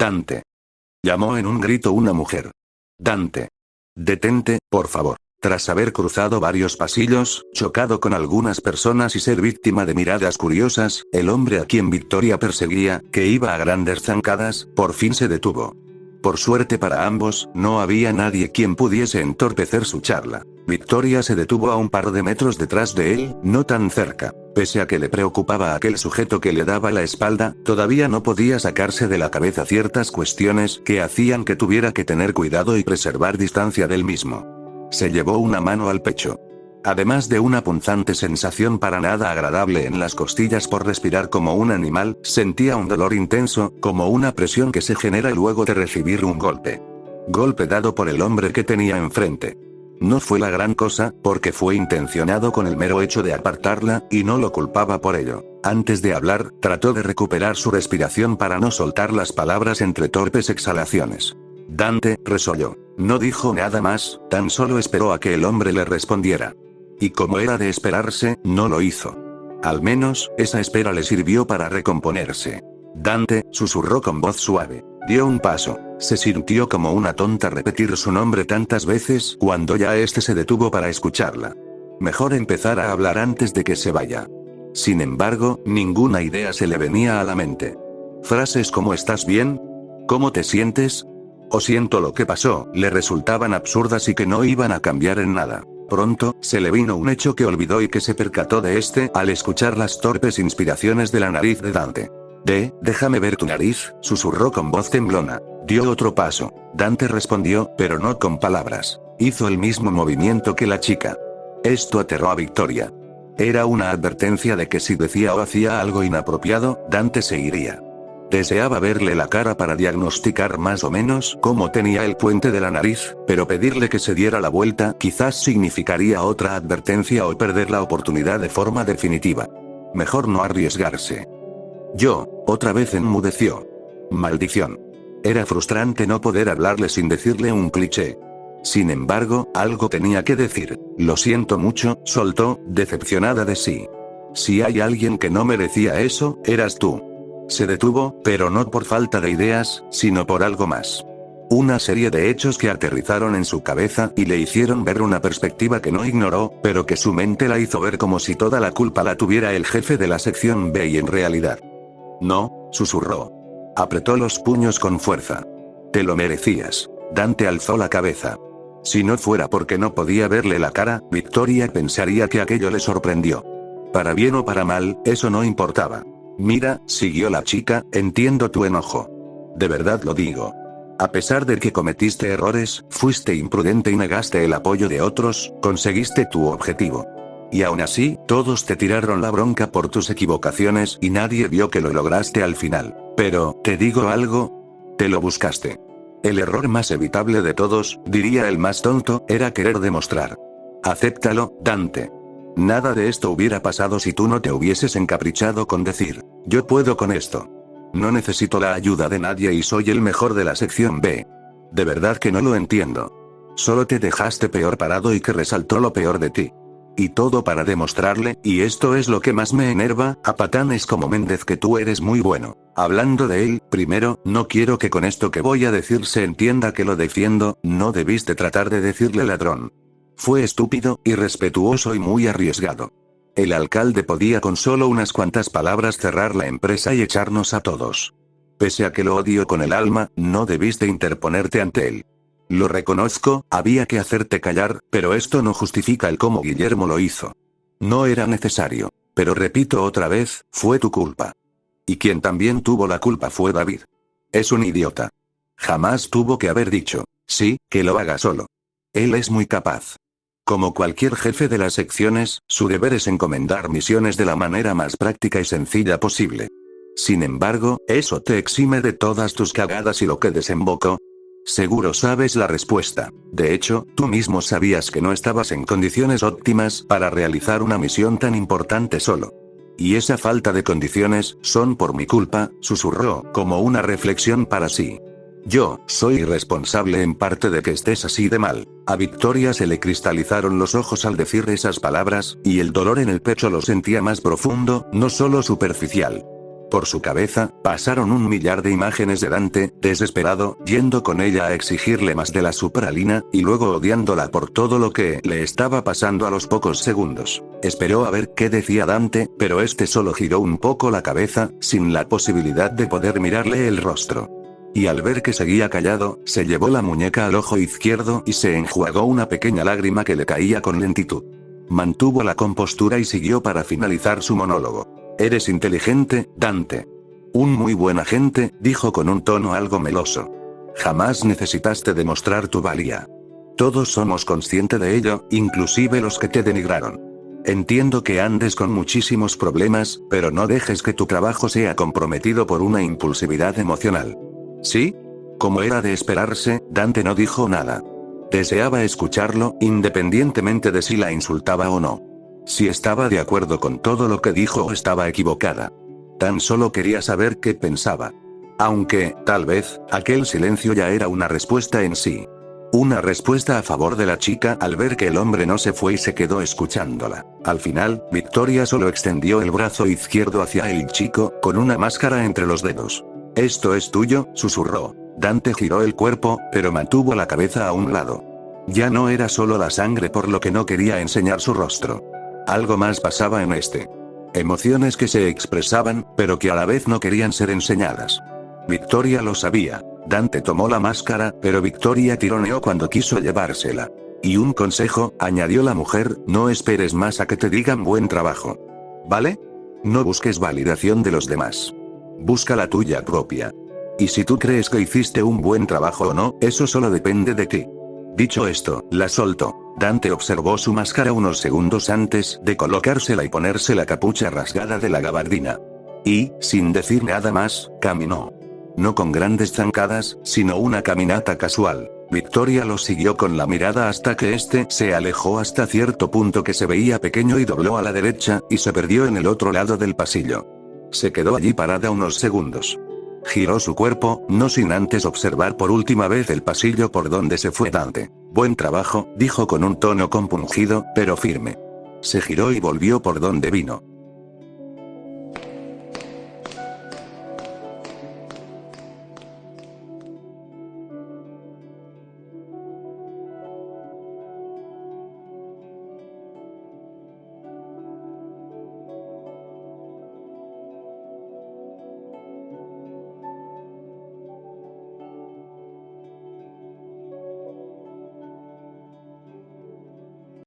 Dante. Llamó en un grito una mujer. Dante. Detente, por favor. Tras haber cruzado varios pasillos, chocado con algunas personas y ser víctima de miradas curiosas, el hombre a quien Victoria perseguía, que iba a grandes zancadas, por fin se detuvo. Por suerte para ambos, no había nadie quien pudiese entorpecer su charla. Victoria se detuvo a un par de metros detrás de él, no tan cerca. Pese a que le preocupaba aquel sujeto que le daba la espalda, todavía no podía sacarse de la cabeza ciertas cuestiones que hacían que tuviera que tener cuidado y preservar distancia del mismo. Se llevó una mano al pecho. Además de una punzante sensación para nada agradable en las costillas por respirar como un animal, sentía un dolor intenso, como una presión que se genera luego de recibir un golpe. Golpe dado por el hombre que tenía enfrente. No fue la gran cosa, porque fue intencionado con el mero hecho de apartarla, y no lo culpaba por ello. Antes de hablar, trató de recuperar su respiración para no soltar las palabras entre torpes exhalaciones. Dante resolló. No dijo nada más, tan solo esperó a que el hombre le respondiera. Y como era de esperarse, no lo hizo. Al menos, esa espera le sirvió para recomponerse. Dante, susurró con voz suave. Dio un paso. Se sintió como una tonta repetir su nombre tantas veces cuando ya este se detuvo para escucharla. Mejor empezar a hablar antes de que se vaya. Sin embargo, ninguna idea se le venía a la mente. Frases como ¿estás bien? ¿Cómo te sientes? O siento lo que pasó, le resultaban absurdas y que no iban a cambiar en nada. Pronto, se le vino un hecho que olvidó y que se percató de este al escuchar las torpes inspiraciones de la nariz de Dante. Déjame ver tu nariz, susurró con voz temblona. Dio otro paso. Dante respondió, pero no con palabras. Hizo el mismo movimiento que la chica. Esto aterró a Victoria. Era una advertencia de que si decía o hacía algo inapropiado, Dante se iría. Deseaba verle la cara para diagnosticar más o menos cómo tenía el puente de la nariz, pero pedirle que se diera la vuelta quizás significaría otra advertencia o perder la oportunidad de forma definitiva. Mejor no arriesgarse. Otra vez enmudeció. Maldición. Era frustrante no poder hablarle sin decirle un cliché. Sin embargo, algo tenía que decir. Lo siento mucho, soltó, decepcionada de sí. Si hay alguien que no merecía eso, eras tú. Se detuvo, pero no por falta de ideas, sino por algo más. Una serie de hechos que aterrizaron en su cabeza y le hicieron ver una perspectiva que no ignoró, pero que su mente la hizo ver como si toda la culpa la tuviera el jefe de la sección B y en realidad. No, susurró. Apretó los puños con fuerza. Te lo merecías. Dante alzó la cabeza. Si no fuera porque no podía verle la cara, Victoria pensaría que aquello le sorprendió. Para bien o para mal, eso no importaba. Mira, siguió la chica, entiendo tu enojo. De verdad lo digo. A pesar de que cometiste errores, fuiste imprudente y negaste el apoyo de otros, conseguiste tu objetivo. Y aún así, todos te tiraron la bronca por tus equivocaciones y nadie vio que lo lograste al final. Pero, ¿te digo algo? Te lo buscaste. El error más evitable de todos, diría el más tonto, era querer demostrar. Acéptalo, Dante. Nada de esto hubiera pasado si tú no te hubieses encaprichado con decir, yo puedo con esto. No necesito la ayuda de nadie y soy el mejor de la sección B. De verdad que no lo entiendo. Solo te dejaste peor parado y que resaltó lo peor de ti. Y todo para demostrarle, y esto es lo que más me enerva, a patanes como Méndez que tú eres muy bueno. Hablando de él, primero, no quiero que con esto que voy a decir se entienda que lo defiendo, no debiste tratar de decirle ladrón. Fue estúpido, irrespetuoso y muy arriesgado. El alcalde podía con solo unas cuantas palabras cerrar la empresa y echarnos a todos. Pese a que lo odio con el alma, no debiste interponerte ante él. Lo reconozco, había que hacerte callar, pero esto no justifica el cómo Guillermo lo hizo. No era necesario. Pero repito otra vez, fue tu culpa. Y quien también tuvo la culpa fue David. Es un idiota. Jamás tuvo que haber dicho, sí, que lo haga solo. Él es muy capaz. Como cualquier jefe de las secciones, su deber es encomendar misiones de la manera más práctica y sencilla posible. Sin embargo, eso te exime de todas tus cagadas y lo que desembocó. Seguro sabes la respuesta. De hecho, tú mismo sabías que no estabas en condiciones óptimas para realizar una misión tan importante solo. Y esa falta de condiciones son por mi culpa, susurró, como una reflexión para sí. Yo soy responsable en parte de que estés así de mal. A Victoria se le cristalizaron los ojos al decir esas palabras, y el dolor en el pecho lo sentía más profundo, no solo superficial. Por su cabeza, pasaron un millar de imágenes de Dante, desesperado, yendo con ella a exigirle más de la supralina, y luego odiándola por todo lo que le estaba pasando a los pocos segundos. Esperó a ver qué decía Dante, pero este solo giró un poco la cabeza, sin la posibilidad de poder mirarle el rostro. Y al ver que seguía callado, se llevó la muñeca al ojo izquierdo y se enjuagó una pequeña lágrima que le caía con lentitud. Mantuvo la compostura y siguió para finalizar su monólogo. Eres inteligente, Dante. Un muy buen agente, dijo con un tono algo meloso. Jamás necesitaste demostrar tu valía. Todos somos conscientes de ello, inclusive los que te denigraron. Entiendo que andes con muchísimos problemas, pero no dejes que tu trabajo sea comprometido por una impulsividad emocional. ¿Sí? Como era de esperarse, Dante no dijo nada. Deseaba escucharlo, independientemente de si la insultaba o no. Si estaba de acuerdo con todo lo que dijo o estaba equivocada. Tan solo quería saber qué pensaba. Aunque, tal vez, aquel silencio ya era una respuesta en sí. Una respuesta a favor de la chica al ver que el hombre no se fue y se quedó escuchándola. Al final, Victoria solo extendió el brazo izquierdo hacia el chico, con una máscara entre los dedos. «Esto es tuyo», susurró. Dante giró el cuerpo, pero mantuvo la cabeza a un lado. Ya no era solo la sangre por lo que no quería enseñar su rostro. Algo más pasaba en este. Emociones que se expresaban, pero que a la vez no querían ser enseñadas. Victoria lo sabía. Dante tomó la máscara, pero Victoria tironeó cuando quiso llevársela. Y un consejo, añadió la mujer, no esperes más a que te digan buen trabajo. ¿Vale? No busques validación de los demás. Busca la tuya propia. Y si tú crees que hiciste un buen trabajo o no, eso solo depende de ti. Dicho esto, la soltó. Dante observó su máscara unos segundos antes de colocársela y ponerse la capucha rasgada de la gabardina. Y, sin decir nada más, caminó. No con grandes zancadas, sino una caminata casual. Victoria lo siguió con la mirada hasta que este se alejó hasta cierto punto que se veía pequeño y dobló a la derecha, y se perdió en el otro lado del pasillo. Se quedó allí parada unos segundos. Giró su cuerpo, no sin antes observar por última vez el pasillo por donde se fue Dante. Buen trabajo, dijo con un tono compungido, pero firme. Se giró y volvió por donde vino.